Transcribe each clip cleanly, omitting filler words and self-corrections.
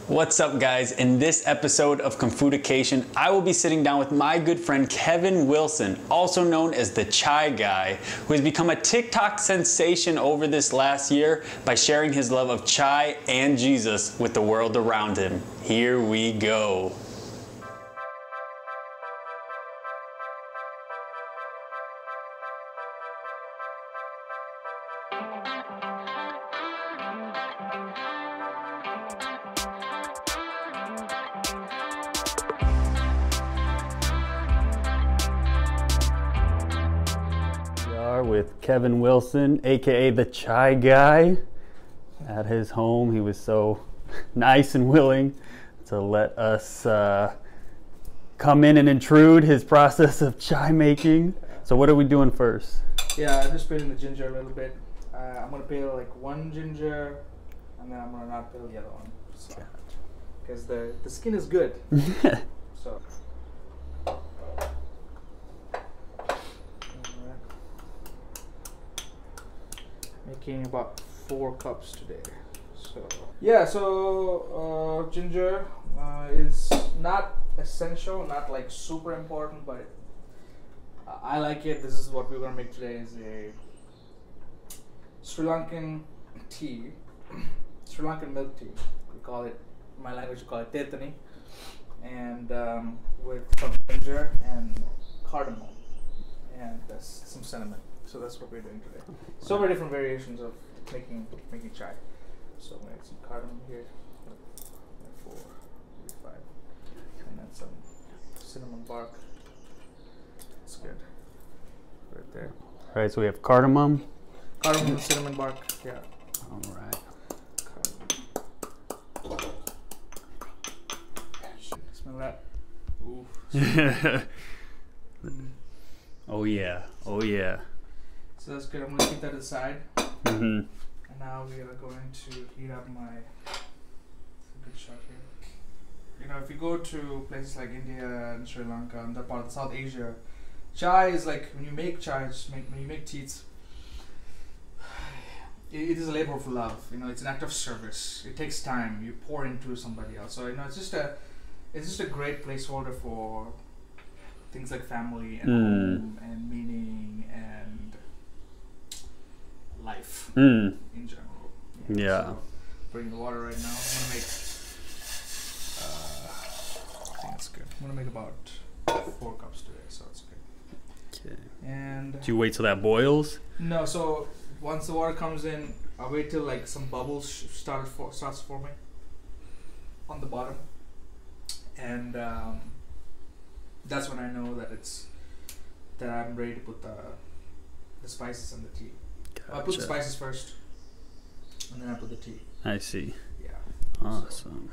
What's up, guys? In this episode of Confoodication, I will be sitting down with my good friend Kevin Wilson, also known as the Chai Guy, who has become a TikTok sensation over this last year by sharing his love of chai and Jesus with the world around him. Here we go. With Kevin Wilson, aka the Chai Guy, at his home. He was so nice and willing to let us come in and intrude his process of chai making. So what are we doing first? Yeah, I'm just peeling the ginger a little bit. I'm gonna peel like one ginger, and then I'm gonna not peel the other one, because the skin is good. So. Making about 4 cups today. So yeah, so ginger is not essential, not like super important, but I like it. This is what we're gonna make today: is a Sri Lankan tea, Sri Lankan milk tea. We call it, in my language, we call it tetani, and with some ginger and cardamom and some cinnamon. So that's what we're doing today. So many different variations of making chai. So I'm gonna add some cardamom here, 4, 5, and then some cinnamon bark. That's good. Right there. All right, so we have cardamom. Cardamom and cinnamon bark. Yeah. All right. Smell that? Ooh. Oh yeah. Oh yeah. So that's good. I'm going to keep that aside. Mm-hmm. And now we are going to heat up my good shot here. You know, if you go to places like India and Sri Lanka and that part of South Asia, chai is like, when you make chai, when you make tea, it is a labor of love. You know, it's an act of service. It takes time. You pour into somebody else. So, you know, it's just a great placeholder for things like family and home and meaning and life in general. Yeah. So bring the water right now. I'm gonna make. I think it's good. I'm gonna make about 4 cups today, so it's good. Okay. And Do you wait till that boils? no, so once the water comes in, I'll wait till like some bubbles starts forming on the bottom, and that's when I know that I'm ready to put the spices in the tea. Gotcha. I put the spices first, and then I put the tea. I see. Yeah. Awesome.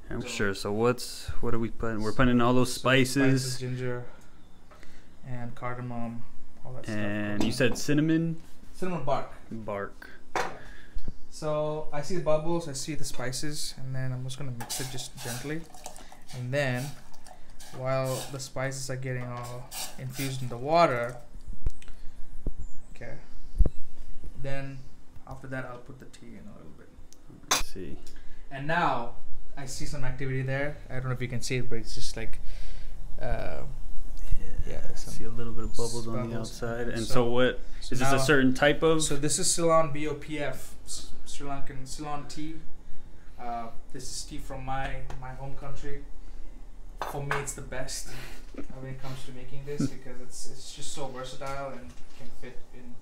I'm sure. So what are we putting? We're putting in all those spices. Ginger, and cardamom, all that stuff. And you said cinnamon? Cinnamon bark. Bark. Yeah. So I see the bubbles, I see the spices, and then I'm just gonna mix it just gently. And then, while the spices are getting all infused in the water, okay. Then after that, I'll put the tea in a little bit. Let's see. And now I see some activity there. I don't know if you can see it, but it's just like, I see a little bit of bubbles on the outside. And so what is this, a certain type of? So this is Ceylon BOPF, Sri Lankan Ceylon tea. This is tea from my home country. For me, it's the best when it comes to making this, because it's just so versatile and can fit in.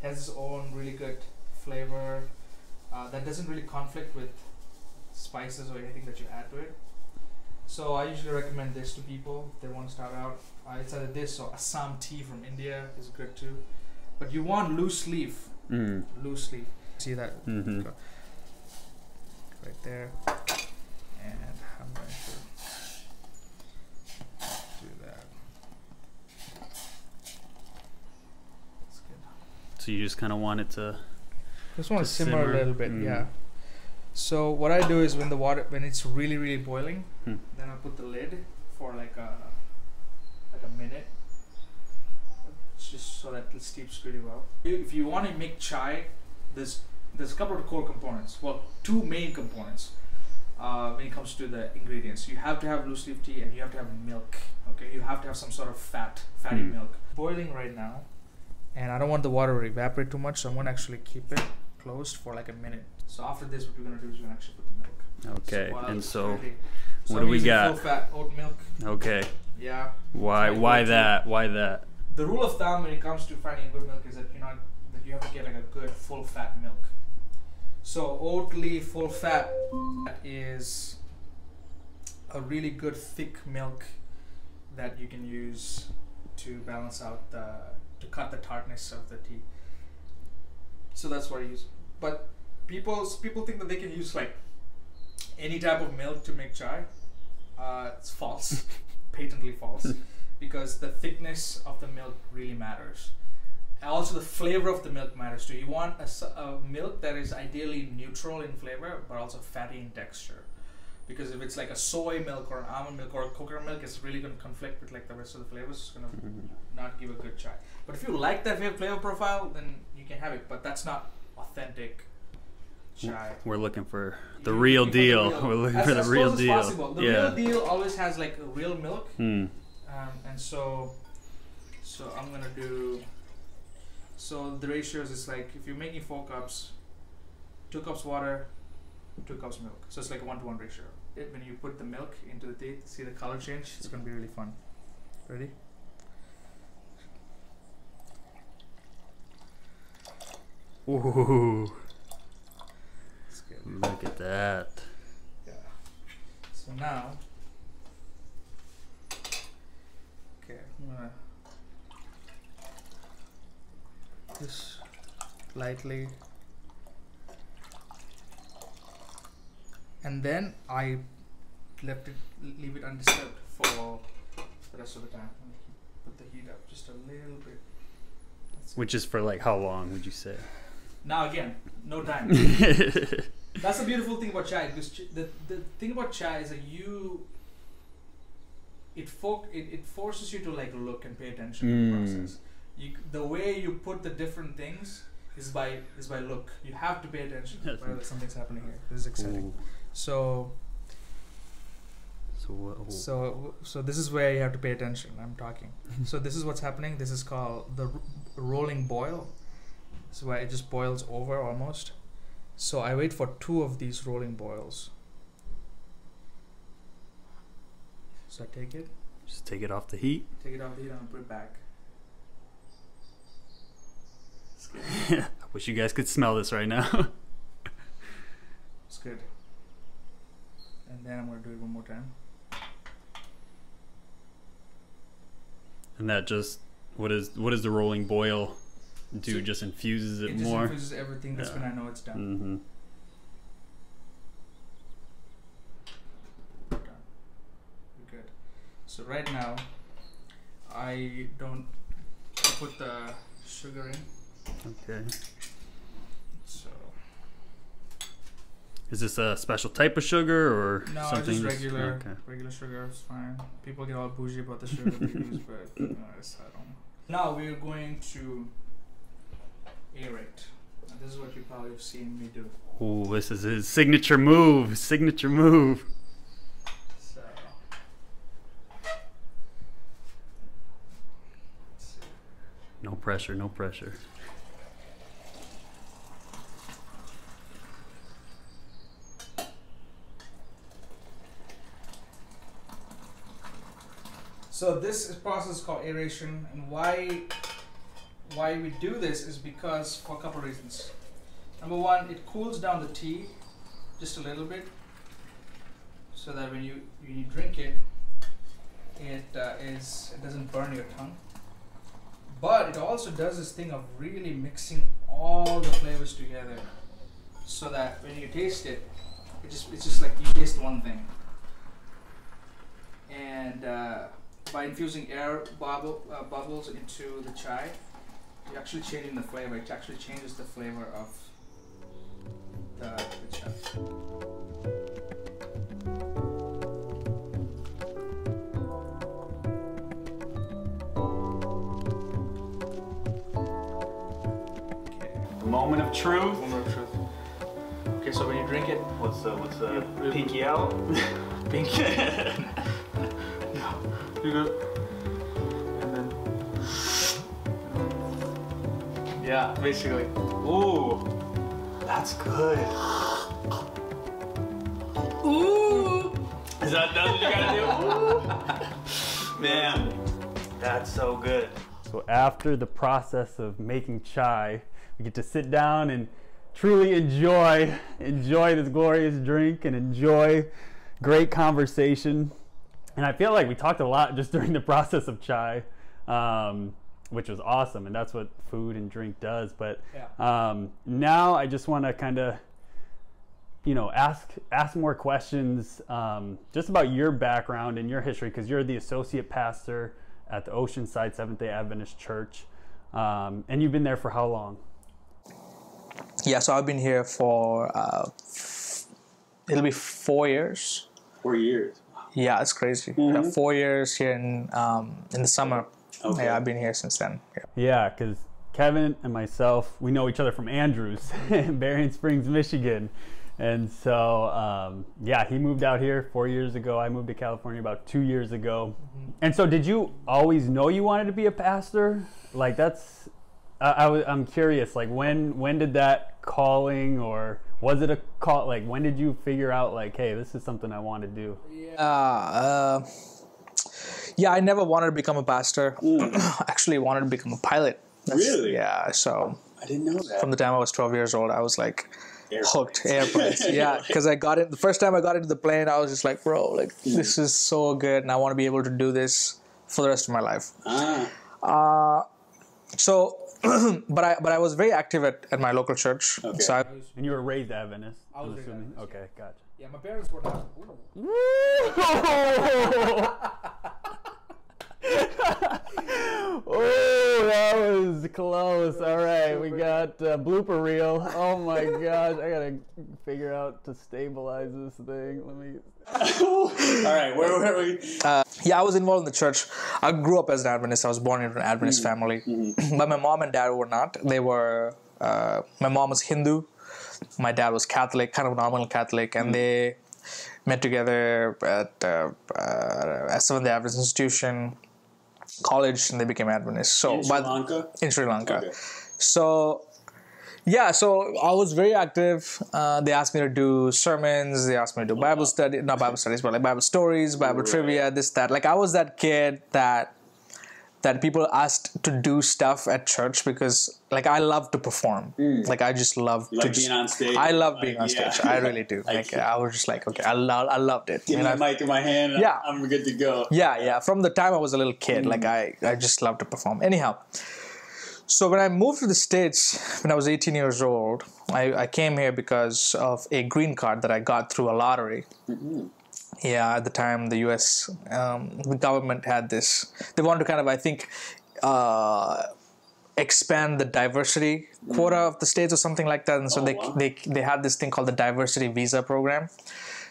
Has its own really good flavor that doesn't really conflict with spices or anything that you add to it. So I usually recommend this to people if they want to start out. It's either this or Assam tea from India is good too. But you want loose leaf. Loose leaf. See that? Right there. And I'm going to do that. That's good. So you just kind of want it to Just want to simmer a little bit, yeah. So what I do is when it's really, really boiling, then I put the lid for like a minute, just so that it steeps really well. If you want to make chai, there's a couple of core components. Well, 2 main components. when it comes to the ingredients. You have to have loose leaf tea and you have to have milk. Okay, you have to have some sort of fatty milk. Boiling right now, and I don't want the water to evaporate too much, so I'm gonna actually keep it closed for like a minute. So after this, what we're gonna do is we're gonna actually put the milk. Okay, So and so so what I'm do we using got? full fat oat milk. Okay. Yeah. Why that? Why that? The rule of thumb when it comes to finding good milk is that you have to get like a good full fat milk. So Oatly full fat is a really good thick milk that you can use to balance out to cut the tartness of the tea. So that's what I use. But people think that they can use like any type of milk to make chai. It's false, patently false, because the thickness of the milk really matters. Also, the flavor of the milk matters too. You want a milk that is ideally neutral in flavor, but also fatty in texture. Because if it's like a soy milk or an almond milk or a coconut milk, it's really going to conflict with like the rest of the flavors. It's going to not give a good chai. But if you like that flavor profile, then you can have it. But that's not authentic chai. We're looking for the real deal. We're looking for the real deal. Possible. The real deal always has like a real milk. And so I'm gonna do. So the ratios is like if you're making 4 cups, 2 cups water, 2 cups milk. So it's like a 1-to-1 ratio. When you put the milk into the tea, see the color change. It's gonna be really fun. Ready? Ooh. Look at that. Yeah. So now, okay, I'm gonna just lightly, and then I leave it undisturbed for the rest of the time. I'm gonna put the heat up just a little bit. Which is for like how long would you say? Now again, no time. That's the beautiful thing about chai. Because the thing about chai is that it forces you to like look and pay attention to the process. The way you put the different things is by look. You have to pay attention. Whether something's happening here. This is exciting. Ooh. So this is where you have to pay attention. I'm talking. So this is what's happening. This is called the rolling boil. So where it just boils over almost. So I wait for 2 of these rolling boils. So I take it. Just take it off the heat. Take it off the heat and I'll put it back. It's good. I wish you guys could smell this right now. It's good. And then I'm going to do it one more time. And that just, what is the rolling boil do? So just infuses it more? It just infuses everything. That's when I know it's done. Done. We're good. So right now, I don't put the sugar in. Okay. So. Is this a special type of sugar or no, something? Just regular. Okay. Regular sugar is fine. People get all bougie about the sugar they use, but I don't know. Now we're going to aerate. And this is what you probably have seen me do. Oh, this is his signature move. Signature move. So. No pressure, no pressure. So this process is called aeration, and why we do this is because for a couple of reasons. Number one, it cools down the tea just a little bit, so that when you drink it, it doesn't burn your tongue. But it also does this thing of really mixing all the flavors together, so that when you taste it, it's just like you taste one thing. And by infusing air bubbles into the chai, you're actually changing the flavor. It actually changes the flavor of the chai. Moment of truth. Moment of truth. Okay, so when you drink it, What's the pinky out? pinky. You go. And then. Yeah, basically. Ooh, that's good. Ooh. Is that what you gotta do? Man, that's so good. So after the process of making chai, we get to sit down and truly enjoy this glorious drink and enjoy great conversation. And I feel like we talked a lot just during the process of chai, which was awesome. And that's what food and drink does. But now I just want to kind of, ask more questions just about your background and your history, because you're the associate pastor at the Oceanside Seventh-day Adventist Church. And you've been there for how long? Yeah, so I've been here for, it'll be 4 years. 4 years. Yeah, it's crazy. Yeah, 4 years here in the summer. Okay. Yeah, I've been here since then. Yeah, because Kevin and myself, we know each other from Andrews in Berrien Springs, Michigan. And so, he moved out here 4 years ago. I moved to California about 2 years ago. And so did you always know you wanted to be a pastor? Like that's, I'm curious, like when did that calling, or was it a call? Like when did you figure out like, hey, this is something I want to do? Yeah, I never wanted to become a pastor. Actually wanted to become a pilot. Really? Yeah, so I didn't know that. from the time I was 12 years old, I was like hooked. Airplanes. Airplanes. Yeah, because the first time I got into the plane, I was just like, bro, like this is so good, and I want to be able to do this for the rest of my life. So, but I was very active at my local church. Okay. So And you were raised Adventist, I was raised assuming? Adventist, Okay, gotcha. yeah, my parents were not. Oh, that was close. All right, we got blooper reel. Oh my gosh, I gotta figure out to stabilize this thing. Let me. All right, where were we? Yeah, I was involved in the church. I grew up as an Adventist. I was born into an Adventist family, but my mom and dad were not. They were. My mom was Hindu. My dad was Catholic, kind of a nominal Catholic, and they met together at a Seventh-day Adventist institution, college, and they became Adventists. So In Sri Lanka? In Sri Lanka. Okay. So yeah, so I was very active. They asked me to do sermons. They asked me to do Bible study, not Bible studies, but like Bible stories, Bible trivia, this, that. Like I was that kid that people asked to do stuff at church because like I love to perform. Like I just love to being on stage. I love being on Yeah. stage. I really do. Like I was just like, okay, I loved it. Give me the mic in my hand. And Yeah. I'm good to go. Yeah. From the time I was a little kid, like I just loved to perform. Anyhow, so when I moved to the States, when I was 18 years old, I came here because of a green card that I got through a lottery. Yeah, at the time, the U.S. The government had this. They wanted to kind of, I think, expand the diversity quota of the states or something like that. And so they had this thing called the diversity visa program.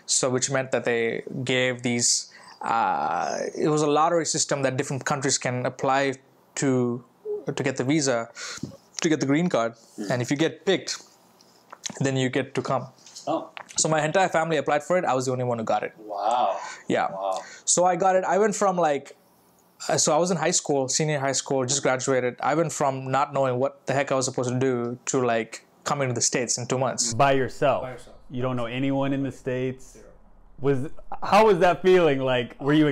So which meant that they gave these. It was a lottery system that different countries can apply to get the visa, to get the green card. And if you get picked, then you get to come. Oh, So my entire family applied for it. I was the only one who got it. wow. Yeah. Wow. So I got it. I went from like, so I was in high school, senior high school, just graduated. I went from not knowing what the heck I was supposed to do to like coming to the States in 2 months. By yourself. You don't know anyone in the States. How was that feeling? Like, were you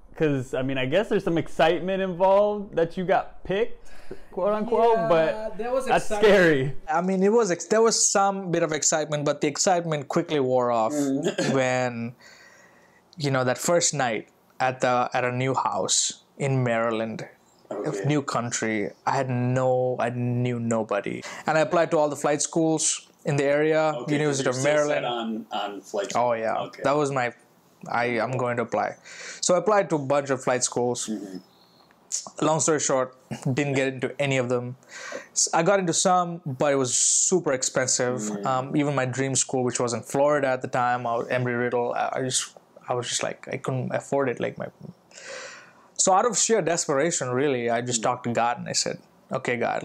because I mean, I guess there's some excitement involved that you got picked, quote unquote, but there was that's scary. I mean, there was some bit of excitement, but the excitement quickly wore off when, that first night at a new house in Maryland, a new country. I knew nobody, and I applied to all the flight schools in the area, Okay, University you're of still Maryland. set on flight. Oh yeah, Okay. that was I'm going to apply. So I applied to a bunch of flight schools. Long story short, didn't get into any of them. I got into some, but it was super expensive. Even my dream school, which was in Florida at the time, Embry-Riddle, I was just like, I couldn't afford it. So out of sheer desperation, really, I just talked to God and I said, okay, God,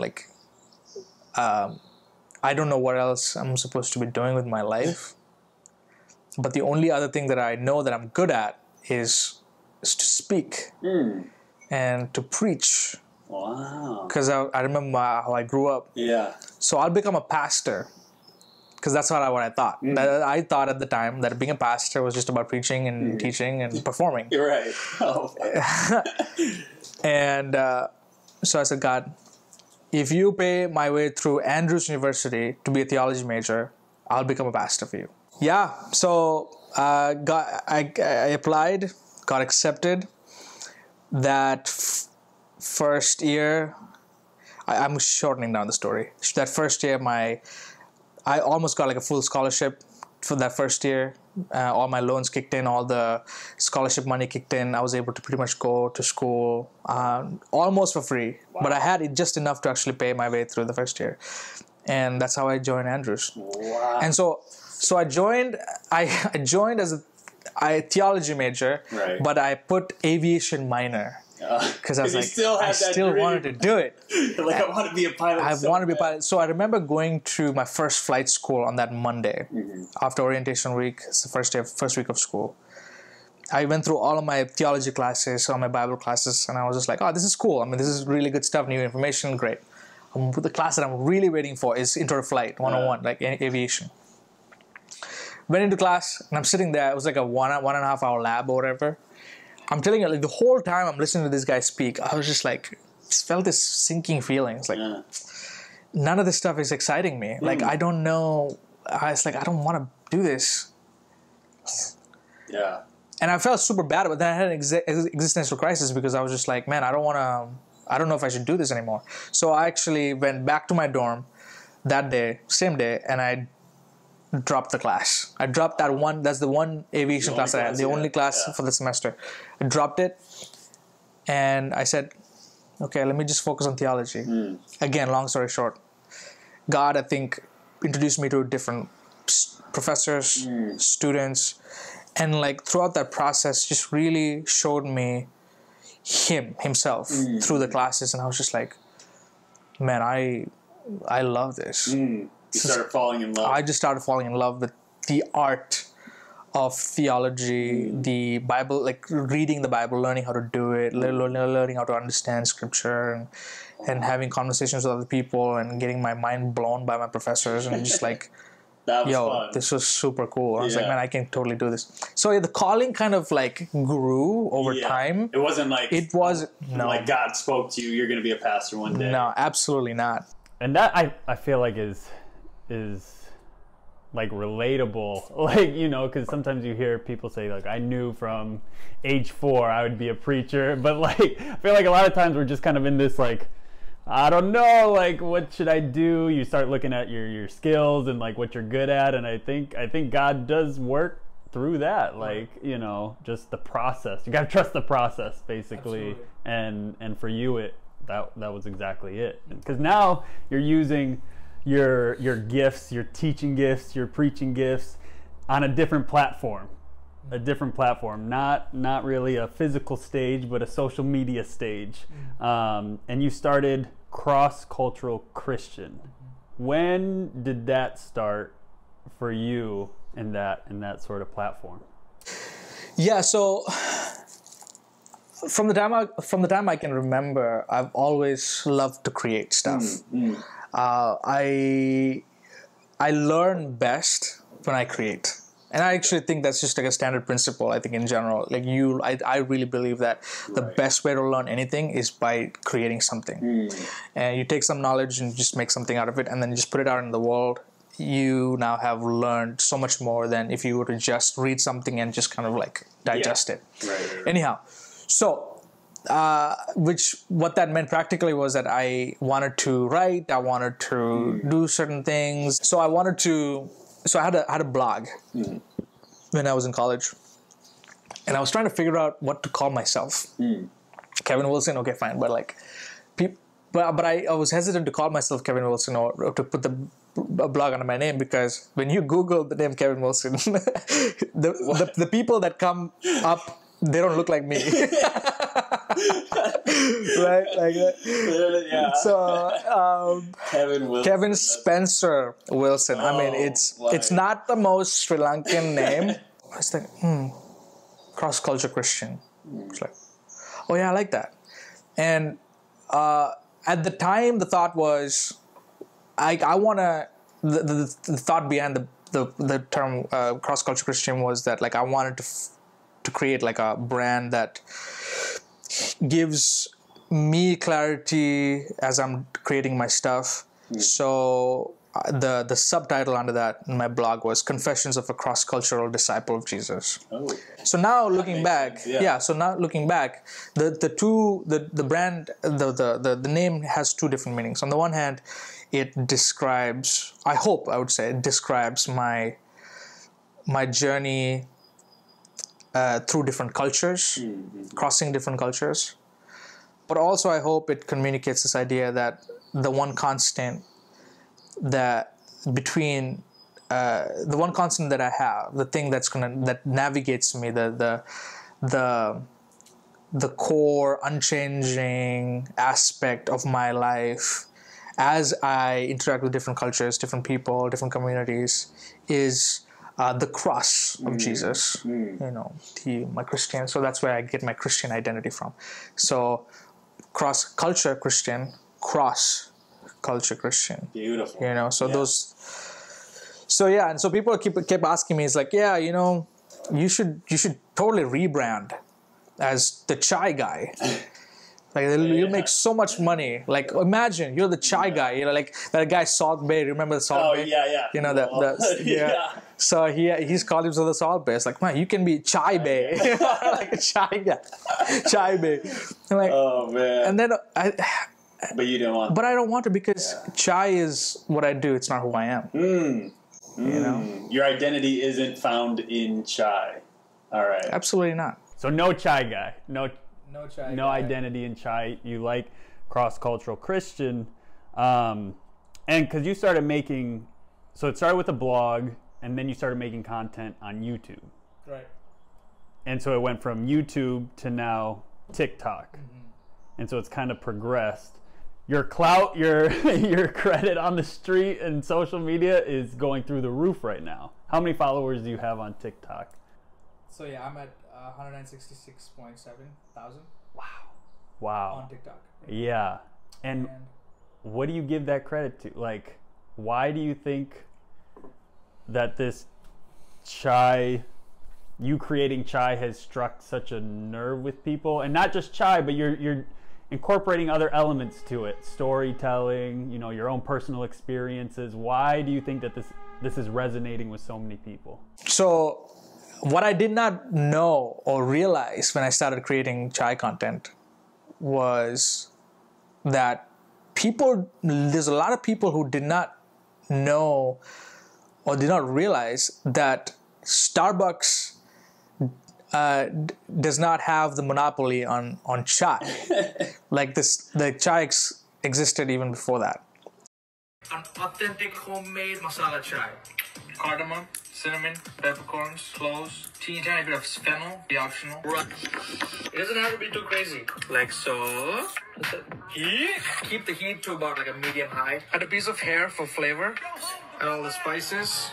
I don't know what else I'm supposed to be doing with my life. But the only other thing that I know that I'm good at is to speak and to preach. Wow. Because I remember how I grew up. Yeah. So I'll become a pastor. Because that's what I thought. I thought at the time that being a pastor was just about preaching and teaching and performing. You're right. Oh. And so I said, God, if you pay my way through Andrews University to be a theology major, I'll become a pastor for you. Yeah, so I applied, got accepted. That first year, I'm shortening down the story. That first year, I almost got like a full scholarship for that first year. All my loans kicked in, all the scholarship money kicked in. I was able to pretty much go to school almost for free. Wow. But I had it just enough to actually pay my way through the first year. And that's how I joined Andrews. Wow. And so I joined as a theology major, right. but I put aviation minor. Because I was like, I still wanted to do it. Like, I want to be a pilot. I want to be a pilot. So I remember going to my first flight school on that Monday after orientation week. It's the first week of school. I went through all of my theology classes, all my Bible classes, and I was just like, oh, this is cool. I mean, this is really good stuff, new information, great. The class that I'm really waiting for is Intro to Flight 101, like aviation. Went into class, and I'm sitting there. It was like a one and a half hour lab or whatever. I'm telling you, like the whole time I'm listening to this guy speak, I was just like, just felt this sinking feeling. It's like, none of this stuff is exciting me. Like, I don't know. It's like, I don't want to do this. Yeah. And I felt super bad about that. I had an existential crisis because I was just like, man, I don't know if I should do this anymore. So I actually went back to my dorm that day, same day, and I dropped the class. I dropped that one. That's the one aviation class I had. The only class for the semester. I dropped it, and I said, "Okay, let me just focus on theology." Again, long story short, God, I think, introduced me to different professors, students, and like throughout that process, just really showed me himself through the classes, and I was just like, "Man, I love this." You started falling in love. I just started falling in love with the art of theology, the Bible, like reading the Bible, learning how to do it, learning how to understand scripture, and having conversations with other people, and getting my mind blown by my professors, and just like, fun. This was super cool. I was like, man, I can totally do this. So the calling kind of like grew over time. It wasn't like like God spoke to you, you're going to be a pastor one day. No, absolutely not. And that I feel like is like relatable, like, you know, because sometimes you hear people say like, I knew from age 4 I would be a preacher, but like I feel like a lot of times we're just kind of in this like, I don't know, like what should I do? You start looking at your skills and like what you're good at, and I think God does work through that, like, you know, just the process. You got to trust the process, basically. Absolutely. And for you that was exactly it, because now you're using your gifts, your teaching gifts, your preaching gifts on a different platform. Not really a physical stage, but a social media stage. And you started Cross-Cultural Christian. When did that start for you in that sort of platform? Yeah, so from the time I can remember, I've always loved to create stuff. I learn best when I create. And I actually think that's just like a standard principle, I think, in general. Like I really believe that the best way to learn anything is by creating something. And you take some knowledge and just make something out of it, and then you just put it out in the world. You now have learned so much more than if you were to just read something and just kind of like digest it. Right. Anyhow, so what that meant practically was that I wanted to write, I wanted to do certain things. So I had a blog when I was in college, and I was trying to figure out what to call myself. Kevin Wilson, okay, fine, but like, but I was hesitant to call myself Kevin Wilson or to put a blog under my name, because when you Google the name Kevin Wilson, the people that come up, they don't look like me. Right, like that. Yeah. So Kevin Wilson. Kevin Spencer Wilson. I mean, it's not the most Sri Lankan name. It's like cross culture Christian. It's like, oh yeah, I like that. And at the time, the thought was, I want to. The thought behind the term cross culture Christian was that like I wanted to create like a brand that gives me clarity as I'm creating my stuff. So the subtitle under that in my blog was Confessions of a Cross-Cultural Disciple of Jesus. Oh. So now looking back, sense, so now looking back, the brand, the name has two different meanings. On the one hand, it describes, I would say, it describes my journey through different cultures, crossing different cultures. But also I hope it communicates this idea that the one constant that I have, the thing that navigates me, the core unchanging aspect of my life as I interact with different cultures, different people, different communities, is the cross of Jesus. You know, my Christian. So that's where I get my Christian identity from. So cross culture Christian, cross culture Christian. Beautiful. You know, so those. So yeah, and so people kept asking me, it's like, yeah, you know, you should totally rebrand as the chai guy. Like you'll make so much money. Like imagine you're the chai guy. You know, like that guy Salt Bay. Remember the Salt Bay? Oh yeah. You know yeah. So he's called himself the Salt Bay. It's like, man, you can be Chai Bay, like a chai guy, Chai Bay. Like, oh man. And then But you don't want. But I don't want to because chai is what I do. It's not who I am. You know, your identity isn't found in chai. All right. Absolutely not. So no chai guy. No chai. No identity in chai. You like cross-cultural Christian, and because you started making, so it started with a blog, and then you started making content on YouTube. Right. And so it went from YouTube to now TikTok, and so it's kind of progressed. Your clout, your credit on the street and social media is going through the roof right now. How many followers do you have on TikTok? So yeah, I'm at 166.7 thousand. Wow. On TikTok. Yeah. And what do you give that credit to? Like, why do you think that this chai, you creating chai, has struck such a nerve with people? And not just chai, but you're incorporating other elements to it, storytelling, you know, your own personal experiences. Why do you think that this is resonating with so many people? So what I did not know or realize when I started creating chai content was that there's a lot of people who did not know or did not realize that Starbucks does not have the monopoly on chai. Like the chai existed even before that. An authentic homemade masala chai. Cardamom, cinnamon, peppercorns, cloves, teeny tiny bit of fennel, be optional. It doesn't have to be too crazy. Like so. Heat. Keep the heat to about like a medium high. Add a piece of hair for flavor. Add all the spices.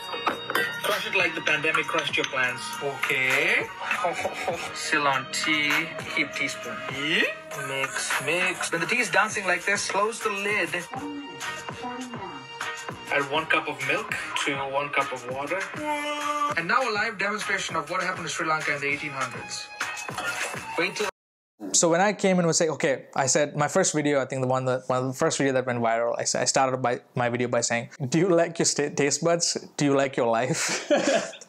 Crush it like the pandemic crushed your plans. Okay. Ceylon tea. Heap teaspoon. Mix. When the tea is dancing like this, close the lid. Add 1 cup of milk to 1 cup of water. And now a live demonstration of what happened to Sri Lanka in the 1800s. Wait till. So when I came in and say, okay, I said my first video, I think one of the first video that went viral, I started my video by saying, do you like your taste buds? Do you like your life?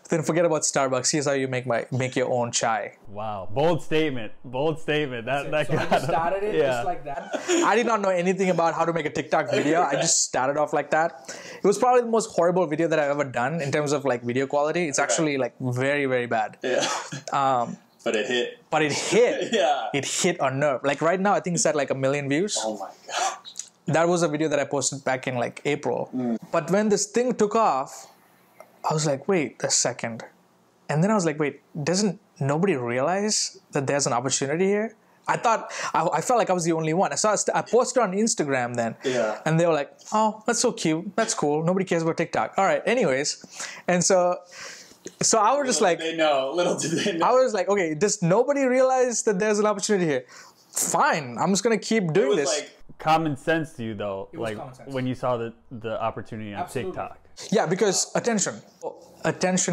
Then forget about Starbucks. Here's how you make your own chai. Wow, bold statement. Bold statement. So I just started it just like that. I did not know anything about how to make a TikTok video. I just started off like that. It was probably the most horrible video that I've ever done in terms of like video quality. It's actually like very, very bad. Yeah. But it hit. Yeah. It hit a nerve. Like right now, I think it's at like 1 million views. Oh my gosh. That was a video that I posted back in like April. But when this thing took off, I was like, wait a second. And then I was like, wait, doesn't nobody realize that there's an opportunity here? I thought I felt like I was the only one. So I posted on Instagram then, Yeah. and they were like, "Oh, that's so cute. That's cool. Nobody cares about TikTok." All right. Anyways, and so I was just like, little did they know. I was like, okay, does nobody realize that there's an opportunity here? Fine, I'm just gonna keep It doing was this. like, Common sense to you though, was like common sense. when you saw the opportunity on Absolutely. TikTok. Yeah, because attention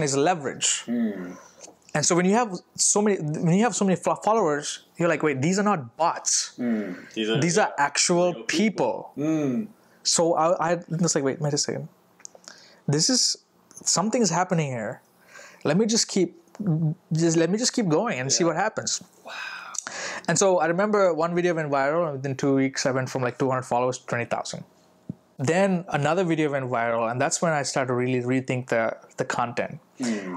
is leverage. And so when you have so many followers, you're like, wait, these are not bots. These are actual real people. So I was like, wait a second. Something's happening here. Let me just keep going and see what happens. Wow. And so I remember one video went viral, and within 2 weeks I went from like 200 followers to 20,000. Then another video went viral, and that's when I started to really rethink the content.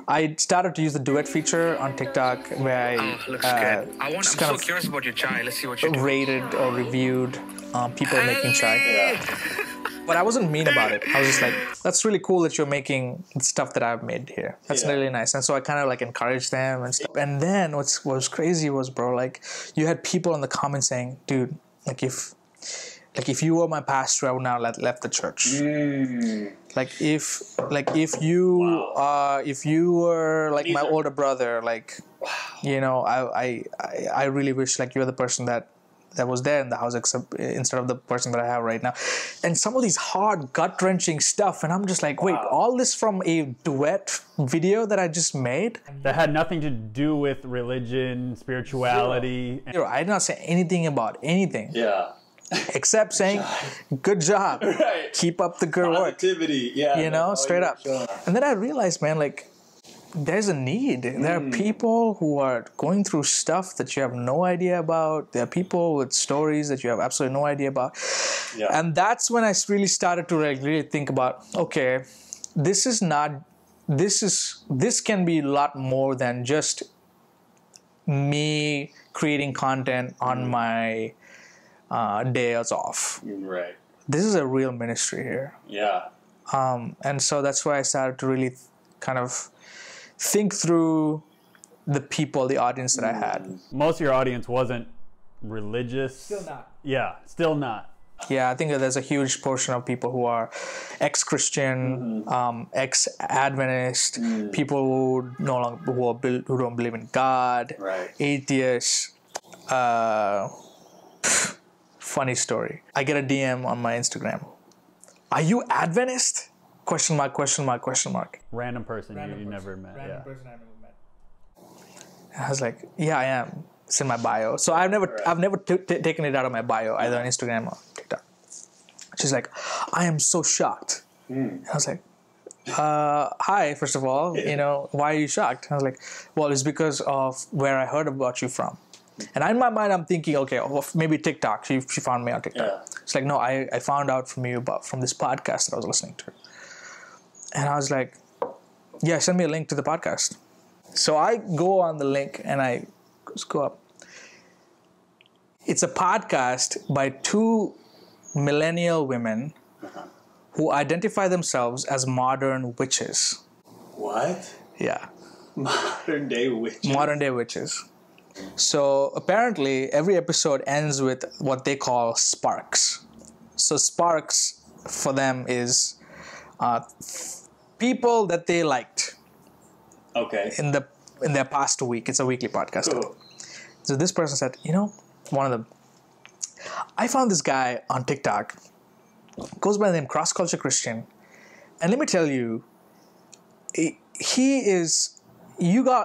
I started to use the duet feature on TikTok, where I'm so curious about your chai. Let's see what you do. rated or reviewed people making chai. But I wasn't mean about it. I was just like, that's really cool that you're making stuff that I've made here. That's really nice. And so I kind of like encouraged them and stuff. And then what was crazy was, bro, like you had people in the comments saying, dude, like if you were my pastor, I would now left the church. If you were like my older brother, like, you know, I really wish like you're the person that was there in the house instead of the person that I have right now. And some of these hard, gut-wrenching stuff, and I'm just like, wait, all this from a duet video that I just made? That had nothing to do with religion, spirituality. I did not say anything about anything. yeah. Except saying, good job. Right. Keep up the good work. Positivity. Yeah. You know, that's all straight you're up. showing. And then I realized, man, like, there's a need. There are people who are going through stuff that you have no idea about. There are people with stories that you have absolutely no idea about. Yeah. And that's when I really started to really think about, okay, this can be a lot more than just me creating content on my days off. Right. This is a real ministry here. Yeah. And so that's why I started to really kind of think through the people, the audience that I had. Most of your audience wasn't religious. Still not. Yeah, still not. Yeah, I think that there's a huge portion of people who are ex-Christian, ex-Adventist, people who who don't believe in God, Right. atheists. Funny story. I get a DM on my Instagram. Are you Adventist? Question mark, question mark, question mark. Random person you never met. Yeah. person I never met. I was like, yeah, I am. It's in my bio. So I've never taken it out of my bio, either on Instagram or TikTok. She's like, I am so shocked. I was like, hi, first of all, you know, why are you shocked? I was like, well, it's because of where I heard about you from. And in my mind, I'm thinking, okay, well, maybe TikTok. She found me on TikTok. Yeah. It's like, no, I found out from you from this podcast that I was listening to. And I was like, yeah, send me a link to the podcast. So I go on the link and I just go up. It's a podcast by two millennial women who identify themselves as modern witches. What? Yeah. Modern day witches. Modern day witches. So apparently every episode ends with what they call sparks. So sparks for them is people that they liked Okay. in their past week. It's a weekly podcast. Cool. So this person said, you know, I found this guy on TikTok, goes by the name Cross Culture Christian, and let me tell you,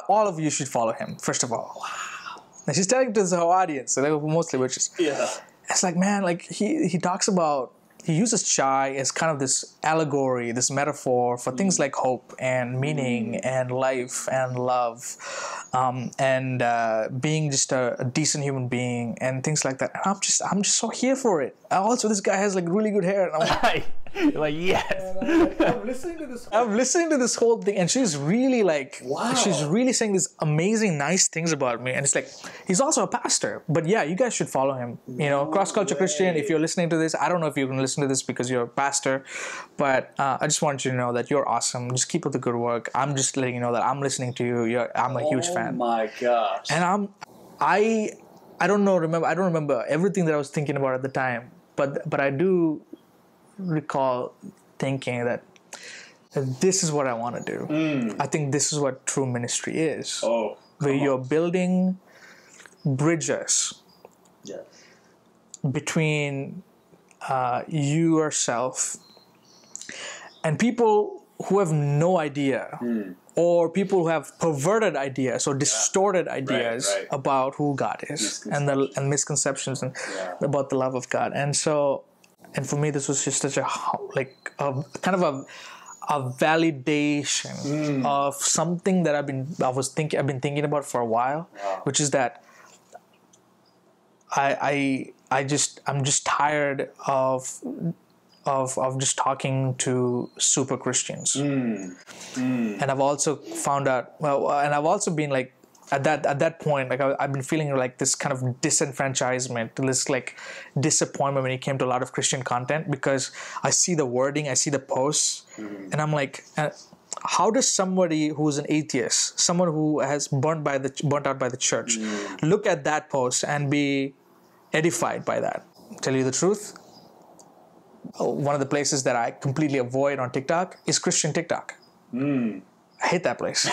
all of you should follow him, first of all. Wow. And she's telling to her audience, so they were mostly witches. Yeah. It's like, man, like he talks about, he uses chai as kind of this allegory, this metaphor for things like hope and meaning and life and love, and being just a decent human being and things like that. And I'm just so here for it. Also, this guy has like really good hair. And I'm like, You're like, yes. I'm listening to this whole thing, and she's really like, Wow. she's really saying these amazing, nice things about me. And it's like, he's also a pastor. But yeah, you guys should follow him. You know, Cross Culture Christian, if you're listening to this, I don't know if you can listen to this because you're a pastor, but I just want you to know that you're awesome. Just keep up the good work. I'm just letting you know that I'm listening to you. I'm a huge fan. Oh my gosh. And I I don't remember everything that I was thinking about at the time, but I do recall thinking that this is what I want to do. I think this is what true ministry is. Where you're building bridges between you yourself and people who have no idea, or people who have perverted ideas or distorted ideas about who God is, and misconceptions about the love of God. And for me, this was just such a kind of a validation of something that I've been thinking about for a while, which is that I'm just tired of just talking to super Christians. And I've also found out, and I've also been like, at that point, like I've been feeling like this kind of disenfranchisement, this like disappointment when it came to a lot of Christian content, because I see the wording, I see the posts, and I'm like, how does somebody who's an atheist, someone who has burnt out by the church, look at that post and be edified by that? Tell you the truth, one of the places that I completely avoid on TikTok is Christian TikTok. I hate that place.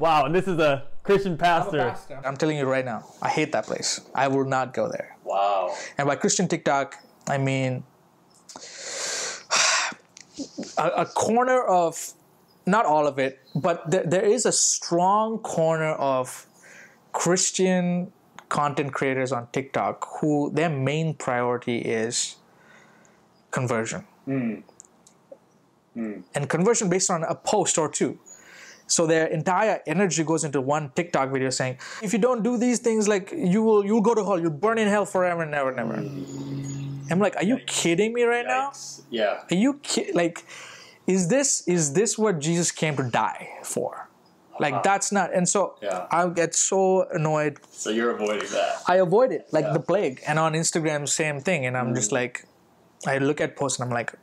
Wow, and this is a Christian pastor. I'm telling you right now, I hate that place. I will not go there. Wow. And by Christian TikTok, I mean a corner of, not all of it, but there is a strong corner of Christian content creators on TikTok who their main priority is conversion. And conversion based on a post or two. So their entire energy goes into one TikTok video saying, if you don't do these things, like you'll go to hell, you'll burn in hell forever and never, never. I'm like, are you kidding me right now? Yeah. Are you like, is this what Jesus came to die for? Like that's not, and so I get so annoyed. So you're avoiding that. I avoid it like the plague. And on Instagram, same thing. And I'm just like, I look at posts and I'm like,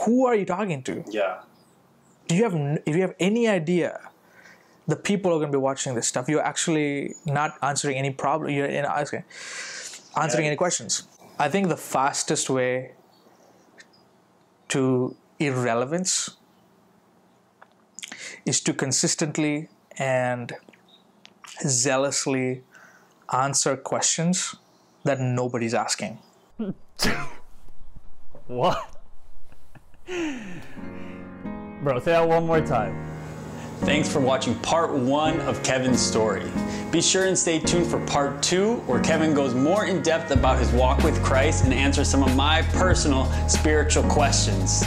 who are you talking to? Yeah. Do you have any idea the people are going to be watching this stuff? You're actually not answering any problem. You're answering any questions. I think the fastest way to irrelevance is to consistently and zealously answer questions that nobody's asking. What? Bro, say that one more time. Thanks for watching part 1 of Kevin's story. Be sure and stay tuned for part 2, where Kevin goes more in depth about his walk with Christ and answers some of my personal spiritual questions.